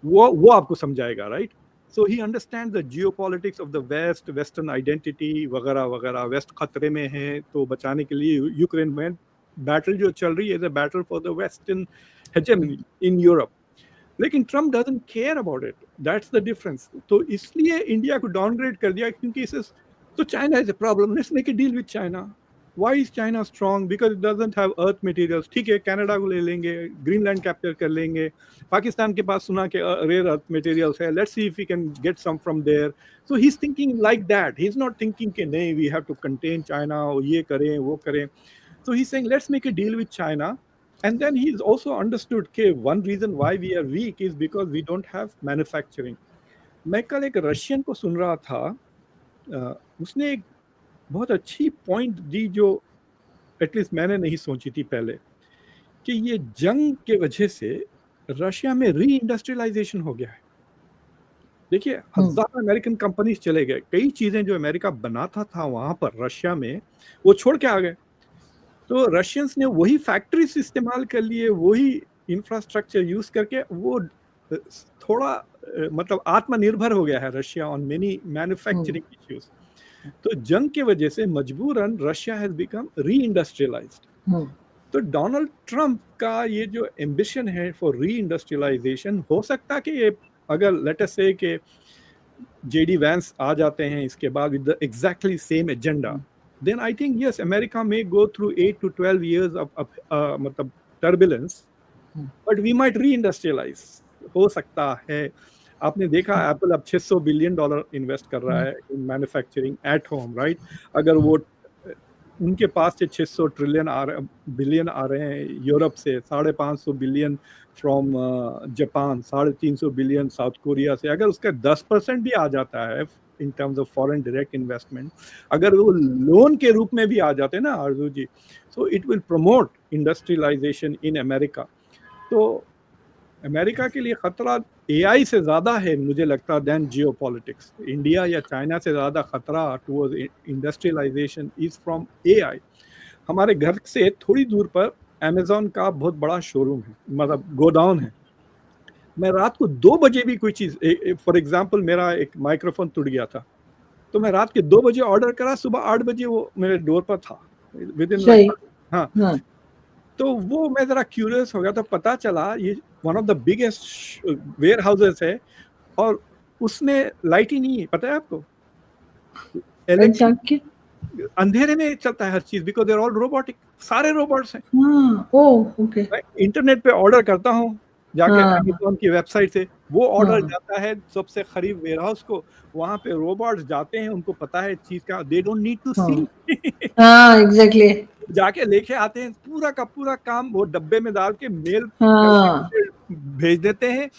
वो आपको समझाएगा, right? So he understand the geopolitics of the west, western identity वगैरह वगैरह। वेस्ट खतरे में है तो बचाने के लिए यूक्रेन में बैटल जो चल रही है is a battle for the western hegemony in Europe. लेकिन Trump doesn't care about it, that's the difference. तो इसलिए इंडिया को डाउनग्रेड कर दिया, क्योंकि इसे तो China is a problem, let's make a deal with China. Why is China strong? Because it doesn't have earth materials. ठीक है, कनाडा को ले लेंगे, ग्रीनलैंड कैप्चर कर लेंगे, पाकिस्तान के पास सुना के रेयर अर्थ मटेरियल्स है, let's see if we can get some from there. So he is thinking like that, he is not thinking कि नहीं we have to contain China, ये करें वो करें। So he is saying let's make a deal with China, and then he is also understood कि one reason why we are weak is because we don't have manufacturing. मैं कल एक रशियन को सुन रहा था, उसने एक बहुत अच्छी पॉइंट दी जो एटलीस्ट मैंने नहीं सोची थी पहले, कि ये जंग के वजह से रशिया में री इंडस्ट्रियलाइजेशन हो गया है। देखिए 1000 अमेरिकन कंपनीज चले गए, कई चीज़ें जो अमेरिका बनाता था वहाँ पर रशिया में वो छोड़ के आ गए। तो रशियंस ने वही फैक्ट्रीज इस्तेमाल कर लिए, वही इंफ्रास्ट्रक्चर यूज करके वो थोड़ा मतलब आत्मनिर्भर हो गया है Russia on many manufacturing issues. तो जंग के वजह से मजबूरन रशिया हैज बिकम री इंडस्ट्रियलाइज्ड। तो डोनाल्ड ट्रम्प का ये जो एम्बिशन है फॉर री इंडस्ट्रियलाइजेशन, हो सकता कि ये अगर लेट अस से कि जेडी वैंस आ जाते हैं इसके बाद with the exactly same agenda, then I think yes, America may go through 8 to 12 years of मतलब turbulence, but we might reindustrialize, हो सकता है। आपने देखा एप्पल अब $600 बिलियन इन्वेस्ट कर रहा है in manufacturing at home, right? अगर वो उनके पास से 600 ट्रिलियन बिलियन आ रहे हैं यूरोप से, 550 billion from Japan, 350 billion south Korea से। अगर उसका 10% भी आ जाता है in terms of foreign direct investment, अगर वो लोन के रूप में भी आ जाते हैं ना Arzoo ji, so it will promote industrialization in America. तो अमेरिका के लिए खतरा एआई से ज्यादा है मुझे लगता है देन जियोपॉलिटिक्स। इंडिया या चाइना से ज्यादा खतरा towards industrialisation is from AI. हमारे घर से थोड़ी दूर पर अमेजोन का बहुत बड़ा शोरूम है, मतलब गोडाउन है। मैं रात को 2 बजे भी कोई चीज, फॉर एग्जाम्पल मेरा एक माइक्रोफोन टूट गया था, तो मैं रात के 2 बजे ऑर्डर करा, सुबह 8 बजे वो मेरे डोर पर था, विद इन सही। लाइक। हाँ, हाँ तो वो मैं जरा क्यूरियस हो गया, तो पता चला ये one of the biggest warehouses है, और उसमें लाइट ही नहीं है, पता है आपको? अच्छा इलेक्ट्रिक, क्या? अंधेरे में चलता है हर चीज, बिकॉज देर ऑल रोबोटिक, सारे रोबोट्स हैं। हाँ ओ ओके। मैं इंटरनेट पे ऑर्डर करता हूँ जाके हाँ अमेजोन की वेबसाइट से, वो ऑर्डर हाँ जाता है सबसे करीब वेयर हाउस को, वहां पे रोबोट्स जाते हैं, उनको पता है चीज का, दे डोंट नीड टू सी। हाँ हाँ एग्जैक्टली। जाके लेके आते हैं, पूरा का पूरा काम वो डब्बे में डाल के मेल करके हाँ मुझे भेज देते हैं।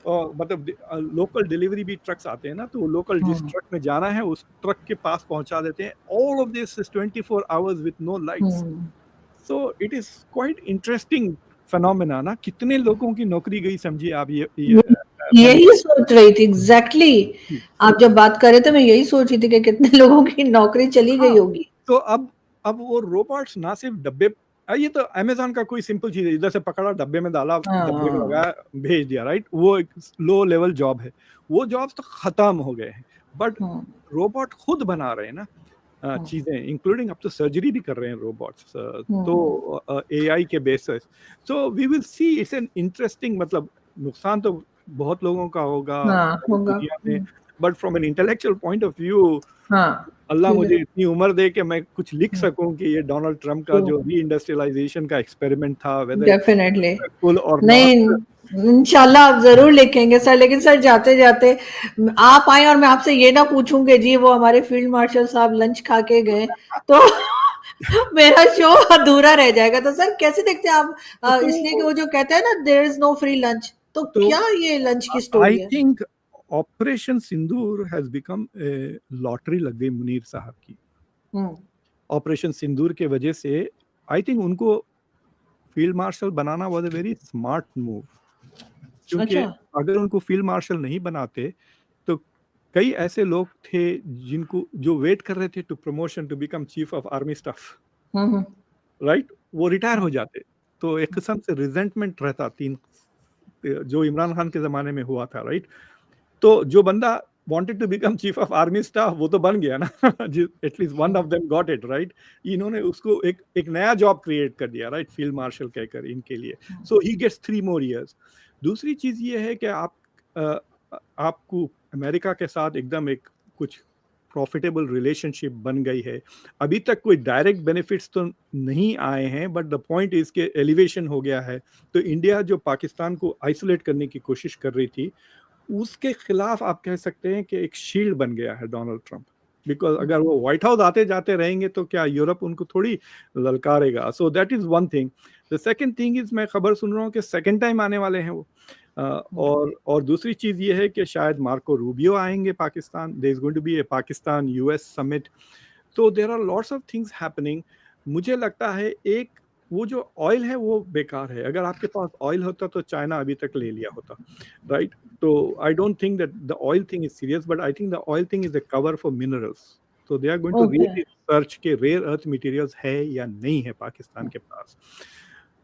और मतलब लोकल डिलीवरी भी ट्रक्स आते हैं ना, तो लोकल जिस हाँ ट्रक में जाना है उस ट्रक के पास पहुंचा देते हैं। All of this is 24 hours with no lights. हाँ। So it is quite interesting phenomena ना, कितने लोगों की नौकरी गई समझिए आप। ये यही सोच रही थी एग्जैक्टली exactly. आप जब बात कर रहे थे मैं यही सोच रही थी कि कितने लोगों की नौकरी चली हाँ, गई होगी। तो अब वो रोबोट्स ना सिर्फ डब्बे, ये तो अमेजोन का कोई सिंपल चीज है, इधर से पकड़ा, डब्बे में डाला, डब्बे में हाँ लगाया, भेज दिया, राइट? वो एक लो लेवल जॉब है, वो जॉब्स तो खत्म हो गए हैं। बट हाँ रोबोट खुद बना रहे हैं ना हाँ चीजें, इंक्लूडिंग अब तो सर्जरी भी कर रहे हैं रोबोट्स, हाँ तो एआई के basis. So we will see, it's an interesting, मतलब नुकसान तो बहुत लोगों का होगा हाँ सारी होगा। दुनिया में, but from an intellectual point of view, हाँ अल्लाह ठीक मुझे है। इतनी उम्र दे कि मैं कुछ लिख सकूं कि ये डोनाल्ड ट्रंप का जो री इंडस्ट्रियलाइजेशन का एक्सपेरिमेंट था, वेदर इट डेफिनेटली सक्सेसफुल और नहीं, नॉट। इंशाल्लाह आप जरूर लिखेंगे सर। लेकिन सर जाते जाते आप आए और मैं आपसे ये ना पूछूंगे जी वो हमारे फील्ड मार्शल साहब लंच खा के गए तो मेरा शो अधूरा रह जाएगा। तो सर कैसे देखते हैं आप इसलिए कि तो वो जो कहते हैं ना there is no free lunch, तो तो क्या ये लंच की आई स्टोरी है? Think operation Sindoor has become lottery लग गई मुनीर साहब की। हम्म। ऑपरेशन सिंदूर के वजह से आई थिंक उनको field marshal banana was a very smart move, क्योंकि अच्छा। अगर उनको फील्ड मार्शल नहीं बनाते तो कई ऐसे लोग थे जिनको जो वेट कर रहे थे to promotion to become chief of army staff, hmm. Right, वो रिटायर हो जाते। तो एक किस्म से रिजेंटमेंट रहता, तीन जो इमरान खान के जमाने में हुआ था, राइट। तो जो बंदा wanted to become chief of army staff वो तो बन गया ना at least one of them got it, right. इन्होंने उसको एक नया जॉब क्रिएट कर दिया, राइट, फील्ड मार्शल कहकर इनके लिए। सो ही गेट्स 3 more years। दूसरी चीज ये है कि अ, आपको अमेरिका के साथ एकदम एक कुछ प्रॉफिटेबल रिलेशनशिप बन गई है। अभी तक कोई डायरेक्ट बेनिफिट्स तो नहीं आए हैं, बट द पॉइंट इज के एलिवेशन हो गया है। तो इंडिया जो पाकिस्तान को आइसोलेट करने की कोशिश कर रही थी, उसके खिलाफ आप कह सकते हैं कि एक शील्ड बन गया है डोनाल्ड ट्रंप। बिकॉज अगर वो व्हाइट हाउस आते जाते रहेंगे तो क्या यूरोप उनको थोड़ी ललकारेगा। So that is one thing. The second thing is, मैं खबर सुन रहा हूँ कि सेकंड टाइम आने वाले हैं वो। और दूसरी चीज ये है कि शायद मार्को रूबियो आएंगे Pakistan. There is going to be a Pakistan US summit. तो there are lots of things happening. मुझे लगता है एक वो जो ऑयल है वो बेकार है। अगर आपके पास ऑयल होता तो चाइना अभी तक ले लिया होता, राइट। तो I don't think that the oil thing is serious, but I think the oil thing is a cover for minerals. तो they are going to okay. Really search के रेयर अर्थ मटेरियल्स है या नहीं है पाकिस्तान के पास।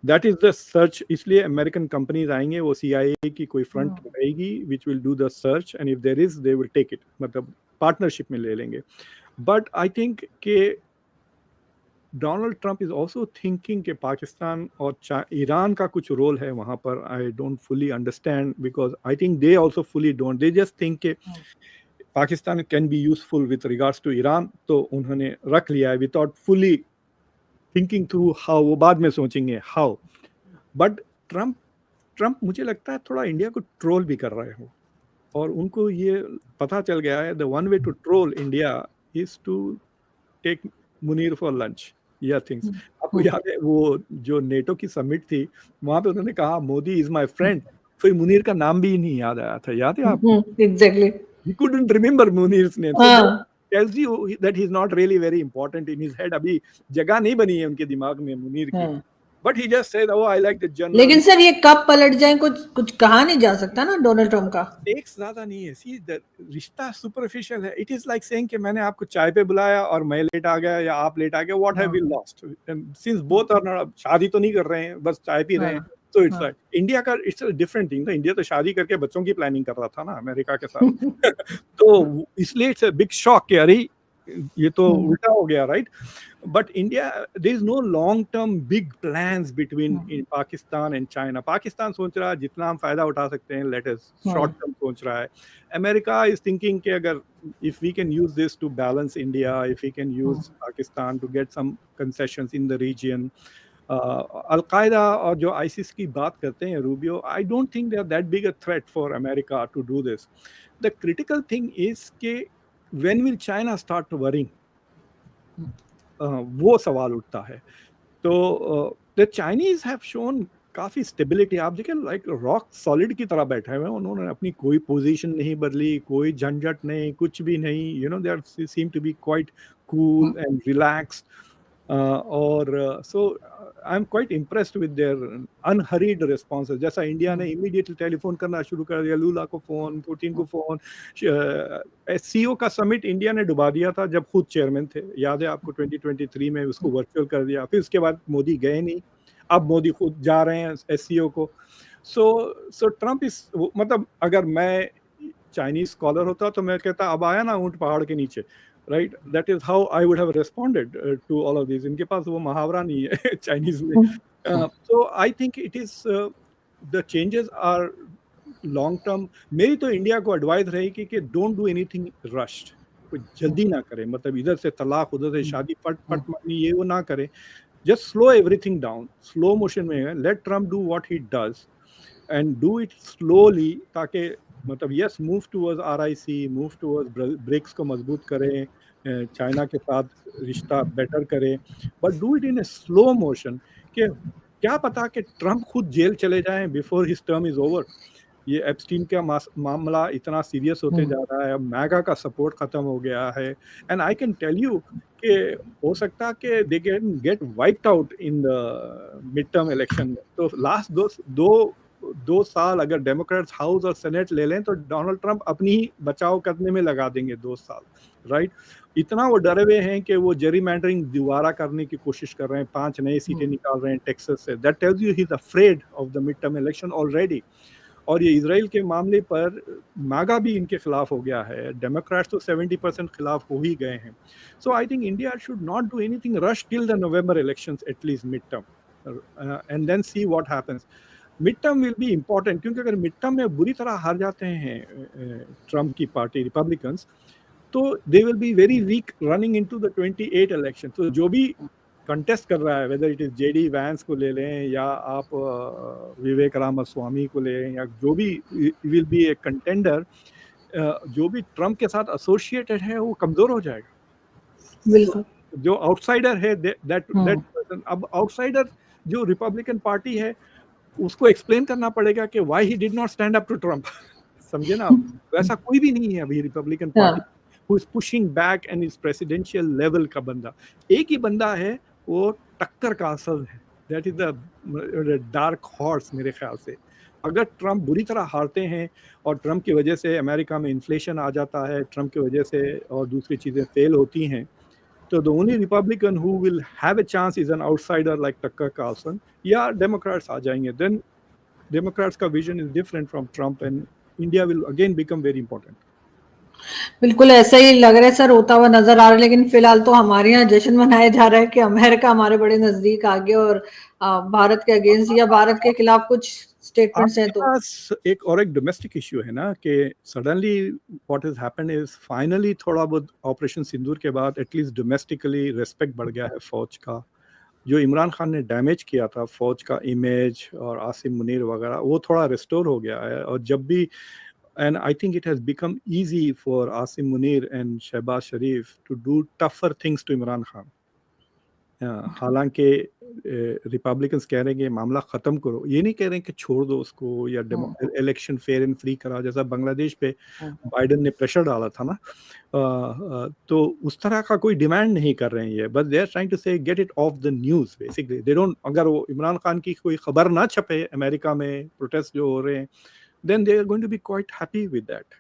That is the search. इसलिए अमेरिकन कंपनीज आएंगे, वो सीआईए की कोई फ्रंट रहेगी which will do the search, and if there is they will take it, मतलब पार्टनरशिप में ले लेंगे। बट आई थिंक के Donald Trump is also thinking कि पाकिस्तान और ईरान का कुछ रोल है वहां पर। I don't fully understand, because I think they also fully don't, they just think के Pakistan can be useful with regards to Iran, तो उन्होंने रख लिया है without fully thinking through how. वो बाद में सोचेंगे हाउ। बट ट्रंप ट्रंप मुझे लगता है थोड़ा इंडिया को ट्रोल भी कर रहे हो, और उनको ये पता चल गया है the one way to troll India is to take Munir for lunch. या थिंग्स। आपको याद है वो जो नेटो की समिट थी, वहां पे उन्होंने कहा मोदी इज माय फ्रेंड, फिर मुनीर का नाम भी नहीं याद आया था, याद है आपको? Exactly. He couldn't remember Munir's name, so that हाँ tells you that he's not really very important in his head. अभी जगह नहीं बनी है उनके दिमाग में मुनीर की, हाँ। but he just said, oh I like the general. लेकिन सर ये कब पलट जाए, कुछ कुछ कहा नहीं जा सकता ना डोनाल्ड ट्रम्प का। टेक्स ज्यादा नहीं है, सी रिश्ता सुपरफिशियल है। इट इज लाइक सेइंग कि मैंने आपको चाय पे बुलाया और मैं लेट आ गया या आप लेट आ गए, what have we lost? Since both are not, शादी तो नहीं कर रहे हैं, बस चाय पी रहे हैं, तो इट्स लाइक इंडिया का it's a different thing. India तो शादी करके बच्चों की प्लानिंग कर रहा था ना अमेरिका के साथ तो इसलिए इट्स अ बिग शॉक कि अरे ये तो उल्टा हो गया, right? But India, there is no long-term big plans between in Pakistan and China. Pakistan सोच रहा है जितना हम फायदा उठा सकते हैं, let us short term सोच रहा है. America is thinking कि अगर if we can use this to balance India, if we can use Pakistan to get some concessions in the region. Al-Qaeda और जो ISIS की बात करते हैं Rubio, I don't think they are that big a threat for America to do this. The critical thing is कि when will China start worrying? वो सवाल उठता है। तो द चाइनीज हैव शोन काफी स्टेबिलिटी। आप देखिए लाइक रॉक सॉलिड की तरह बैठे हुए हैं, उन्होंने अपनी कोई पोजीशन नहीं बदली, कोई झंझट नहीं, कुछ भी नहीं, you know they are seem to be quite cool and relaxed. और so I am quite impressed with their unhurried responses. जैसा इंडिया ने इमीडिएटली टेलीफोन करना शुरू कर दिया, लूला को फोन, पुतिन को फोन। सीओ का समिट इंडिया ने डुबा दिया था जब खुद चेयरमैन थे, याद है आपको? 2023 में उसको वर्चुअल कर दिया, फिर उसके बाद मोदी गए नहीं, अब मोदी खुद जा रहे हैं एससीओ को। सो ट्रम्प इस मतलब अगर मैं चाइनीज स्कॉलर होता तो मैं कहता अब आया ना ऊंट पहाड़ के नीचे, right? That is how I would have responded to all of this. इनके पास वो मुहावरा नहीं है चाइनीज में। So I think it is the changes are long term. मेरी तो इंडिया को एडवाइस रहेगी कि डोंट डू एनीथिंग रश्ड, कोई जल्दी ना करें, मतलब इधर से तलाक उधर से शादी, पट पट मनी ये वो ना करें, just slow everything down, slow motion में। Let Trump do what he does and do it slowly, ताकि मतलब yes move towards RIC, move towards BRICS को मजबूत करें, चाइना के साथ रिश्ता बेटर करें, but do it in a slow motion. कि क्या पता कि ट्रम्प खुद जेल चले जाएं before his term is over. ये एप्स्टीन का मामला इतना सीरियस होते जा रहा है, अब मैगा का सपोर्ट खत्म हो गया है, and I can tell you कि हो सकता है कि they can get wiped out in the midterm election में। तो लास्ट दो साल अगर डेमोक्रेट्स हाउस और सेनेट ले लें तो डोनाल्ड ट्रंप अपनी ही बचाव करने में लगा देंगे 2 साल, राइट? इतना वो डरे हुए हैं कि वो जेरीमैंडरिंग दोबारा करने की कोशिश कर रहे हैं, 5 नए सीटें निकाल रहे हैं टेक्सास से। That tells you he is afraid of the midterm election already. और ये इजराइल के मामले पर मागा भी इनके खिलाफ हो गया है, डेमोक्रेट्स तो 70% खिलाफ हो ही गए हैं। So I think India should not do anything rush till the November elections, at least mid term, and then see what happens. Mid term will be important, क्योंकि अगर मिड टर्म में बुरी तरह हार जाते हैं ट्रम्प की पार्टी रिपब्लिकन्स, तो they will be very weak running into the 28 election. तो जो भी कंटेस्ट कर रहा है, whether it is JD Vance को ले लें या आप विवेक रामास्वामी को लें, या जो भी विल बी ए कंटेंडर, जो भी ट्रम्प के साथ एसोसिएटेड है वो कमजोर हो जाएगा। बिल्कुल। जो आउटसाइडर है दैट अब आउटसाइडर जो रिपब्लिकन पार्टी है उसको एक्सप्लेन करना पड़ेगा कि why he did not stand up to Trump. समझे ना? वैसा कोई भी नहीं है अभी Republican party who is pushing back and is presidential level का बंदा। एक ही बंदा है, वो टक्कर का असल है, that is the dark horse मेरे ख्याल से। अगर ट्रम्प बुरी तरह हारते हैं और ट्रम्प की वजह से अमेरिका में इन्फ्लेशन आ जाता है, ट्रम्प की वजह से और दूसरी चीज़ें फेल होती हैं, तो the only Republican who will have a chance is an outsider like Tucker Carlson, या डेमोक्रेट्स आ जाएंगे। then डेमोक्रेट्स का vision is different from Trump and India will again become very important। बिल्कुल ऐसा ही लग रहा है सर, होता हुआ नजर आ रहा है। लेकिन फिलहाल तो हमारे यहाँ जश्न मनाया जा रहा है कि अमेरिका हमारे बड़े नजदीक आ गया और भारत के अगेंस्ट या भारत के खिलाफ कुछ स्टेटमेंट्स हैं। तो एक डोमेस्टिक इश्यू है ना कि suddenly what has happened is finally थोड़ा बहुत ऑपरेशन सिंदूर के बाद एटलीस्ट डोमेस्टिकली रेस्पेक्ट बढ़ गया है फौज का। जो इमरान खान ने डैमेज किया था फौज का इमेज और आसिम मुनीर वगैरह, वो थोड़ा रिस्टोर हो गया है। और जब भी and I think it has become easy for Asim Munir and Shehbaz Sharif to do tougher things to Imran Khan, हालांकि रिपब्लिकन्स कह रहे हैं कि मामला ख़त्म करो, ये नहीं कह रहे हैं कि छोड़ दो उसको या इलेक्शन फेयर एंड फ्री करा, जैसा बांग्लादेश पे बाइडन ने प्रेशर डाला था ना, तो उस तरह का कोई डिमांड नहीं कर रहे हैं ये, but they are trying to say get it off the news basically. They don't, अगर वो इमरान खान की कोई खबर ना छपे अमेरिका में प्रोटेस्ट जो हो रहे हैं, then they are going to be quite happy with that.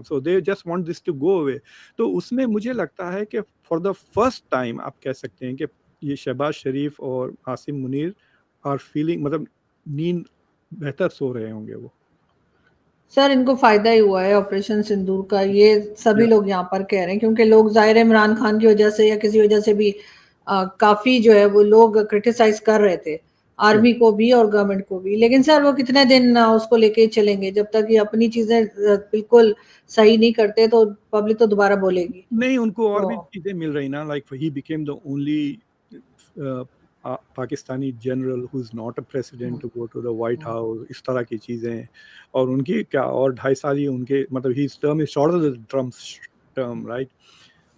So they just want this to go away. तो उसमें मुझे लगता है कि for the first time आप कह सकते हैं कि ये शहबाज शरीफ और आसिम मुनीर are feeling, मतलब नींद बेहतर सो रहे होंगे वो। सर इनको फायदा ही हुआ है ऑपरेशन सिंदूर का, ये सभी लोग यहाँ पर कह रहे हैं, क्योंकि लोग जाहिर इमरान खान की वजह से या किसी वजह से भी काफी जो है वो लोग क्रिटिसाइज कर रहे थे आर्मी को भी और गवर्नमेंट को भी, लेकिन सर वो कितने दिन उसको लेके चलेंगे, जब तक ये अपनी चीजें बिल्कुल सही नहीं करते तो पब्लिक तो दोबारा बोलेगी। नहीं, उनको और भी चीजें मिल रही ना, like he became the only Pakistani general who is not a president to go to the White House, इस तरह की चीजें, और उनकी क्या और 2.5 साल ही उनके, मतलब ही term is shorter than Trump's term, right.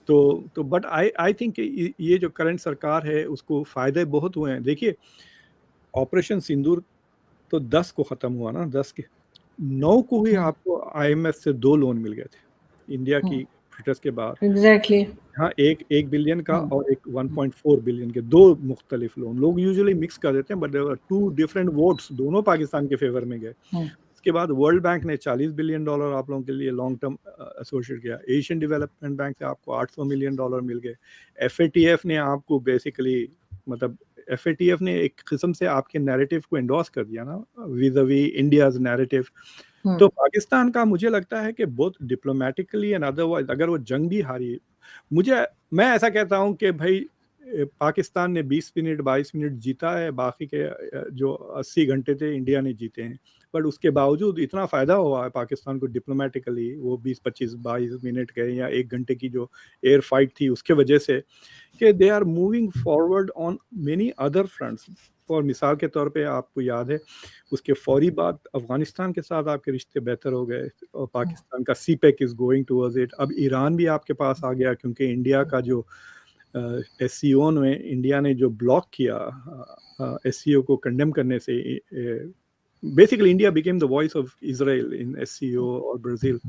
तो बट आई थिंक ये जो करंट सरकार है उसको फायदे बहुत हुए हैं। देखिए ऑपरेशन सिंदूर तो 10 को ख़त्म हुआ ना, 10 के 9 को ही आपको IMF से 2 लोन मिल गए थे इंडिया की प्रोटेस्ट के बाद। एग्जैक्टली। हाँ, एक बिलियन का और एक 1.4 बिलियन के, 2 मुख्तलिफ लोन। लोग यूजुअली मिक्स कर देते हैं, but there were 2 different votes, दोनों पाकिस्तान के फेवर में गए। उसके बाद वर्ल्ड बैंक ने $40 बिलियन आप लोगों के लिए लॉन्ग टर्म एसोसिएट किया। एशियन डेवलपमेंट बैंक से आपको $800 मिलियन मिल गए। FATF ने आपको बेसिकली, मतलब FATF ने एक किस्म से आपके नैरेटिव को एंडोर्स कर दिया ना विज़-अ-वी इंडियाज नैरेटिव। तो पाकिस्तान का मुझे लगता है कि बहुत डिप्लोमेटिकली एंड अदरवाइज अगर वो जंग भी हारी, मैं ऐसा कहता हूं कि भाई पाकिस्तान ने 20 मिनट 22 मिनट जीता है, बाकी के जो 80 घंटे थे इंडिया ने जीते हैं, बट उसके बावजूद इतना फ़ायदा हुआ है पाकिस्तान को डिप्लोमेटिकली, वो 20-25-22 मिनट गए या 1 घंटे की जो एयर फाइट थी उसके वजह से, कि they are moving forward on many other fronts. और मिसाल के तौर पे आपको याद है उसके फौरी बाद अफ़गानिस्तान के साथ आपके रिश्ते बेहतर हो गए और पाकिस्तान का CPEC is going towards it. अब ईरान भी आपके पास आ गया, क्योंकि इंडिया का जो SCO में इंडिया ने जो ब्लॉक किया SCO को कंडेम करने से, basically India became the voice of Israel in SCO और ब्राज़ील।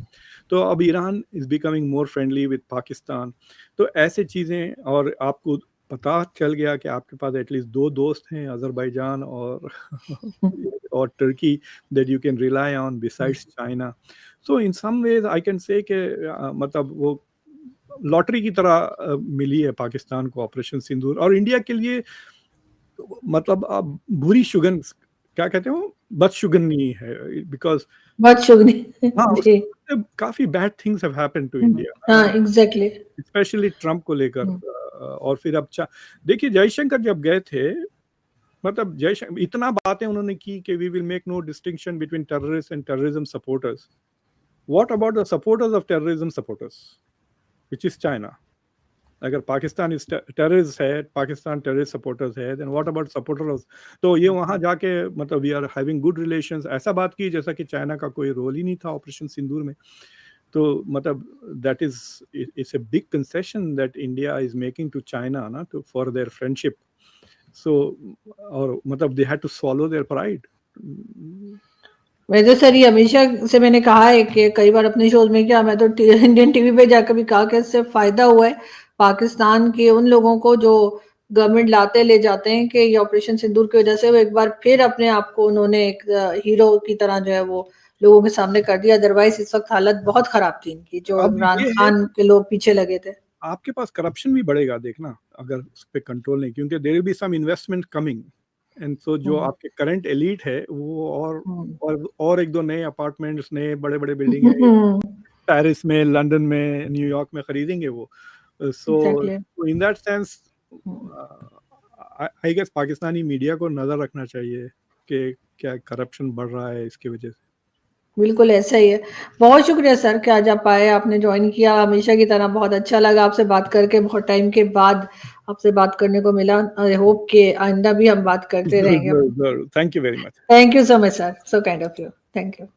तो अब Iran is becoming more friendly with Pakistan. तो ऐसे चीज़ें, और आपको पता चल गया कि आपके पास एटलीस्ट 2 दोस्त हैं, अज़रबैजान और Turkey, that you can rely on besides China. So in some ways I can say कि मतलब वो लॉटरी की तरह मिली है पाकिस्तान को ऑपरेशन सिंदूर, और इंडिया के लिए मतलब अब बुरी शुगन, क्या कहते हो, बदशुगनी है, बिकॉज बदशुगनी। हाँ, काफी bad things have happened to India. हाँ, एग्जैक्टली, स्पेशली ट्रम्प को लेकर। और फिर अब देखिए जयशंकर जब गए थे, मतलब जयशंकर इतना बातें उन्होंने की कि we will make no distinction between terrorist and terrorism supporters. What about the supporters of terrorism supporters, which is China? अगर पाकिस्तान इस टेररिस्ट है, पाकिस्तान टेररिस्ट सपोर्टर्स है, देन व्हाट अबाउट सपोर्टर्स? तो ये वहाँ जाके मतलब we are having good relations, ऐसा बात की जैसा कि चाइना का कोई रोल ही नहीं था ऑपरेशन सिंदूर में। तो मतलब that is it's a big concession that India is making to China ना, to for their friendship. So और मतलब they had to swallow their pride. वैसे सर ये हमेशा से मैंने कहा है कि कई बार अपने शोज में, क्या मैं तो इंडियन टीवी पे जाकर भी कहा कि इससे फायदा हुआ है पाकिस्तान के उन लोगों को जो गवर्नमेंट लाते ले जाते हैं, कि ये ऑपरेशन सिंदूर की वजह से वो एक बार फिर अपने आप को उन्होंने एक हीरो की तरह जो है वो लोगों के सामने कर दिया। अदरवाइज इस वक्त हालत बहुत खराब थी इनकी, जो इमरान खान के लोग पीछे लगे थे। आपके पास करप्शन भी बढ़ेगा देखना अगर उस पर कंट्रोल नहीं, क्योंकि there will be some investment coming, and so जो आपके करंट एलीट है वो और एक दो नए अपार्टमेंट्स, नए बड़े बड़े बिल्डिंग पेरिस में, लंदन में, न्यूयॉर्क में खरीदेंगे वो। So in that sense I guess Pakistani media को नजर रखना चाहिए कि क्या करप्शन बढ़ रहा है इसकी वजह से। बिल्कुल ऐसा ही है। बहुत शुक्रिया सर कि आज आप आए, आपने ज्वाइन किया। हमेशा की तरह बहुत अच्छा लगा आपसे बात करके, बहुत टाइम के बाद आपसे बात करने को मिला। आई होप कि आइंदा भी हम बात करते रहेंगे। Thank you very much. Thank you so much sir, so kind of you. Thank you.